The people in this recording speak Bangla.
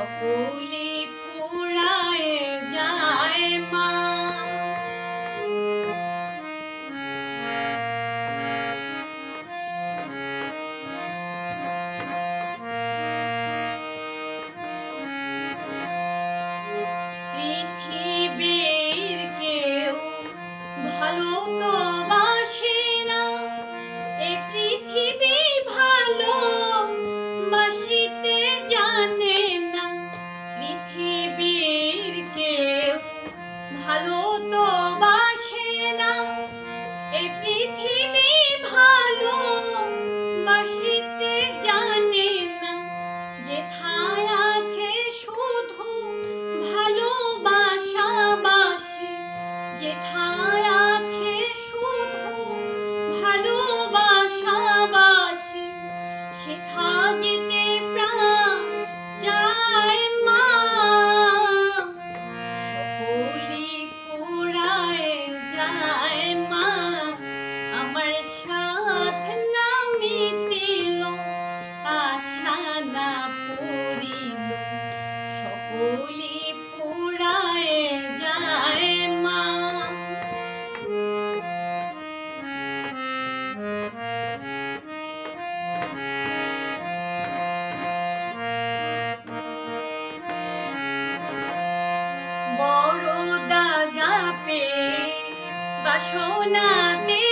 সকলি ফুরায় যায় মা। পৃথিবীর কেউ ভালো তো বাসে না, এই পৃথিবী ভালো বাসিতে জানে না। পৃথিবীর কেউ ভালো তো বাসে না, এই পৃথিবী ভালো বাসিতে জানে না। যেথায় আছে শুধু ভালোবাসা বাসে, যেথায় আছে শুধু ভালোবাসা বাসে, সেথা যেতে প্রাণ চায় মা। সকলি ফুরায় যায় মা, আমার সাথ না মিটিল, আশা না পূরিল। সকলি ফুরায় যায় মা। বড় দাগা পেয়ে বাসনাতে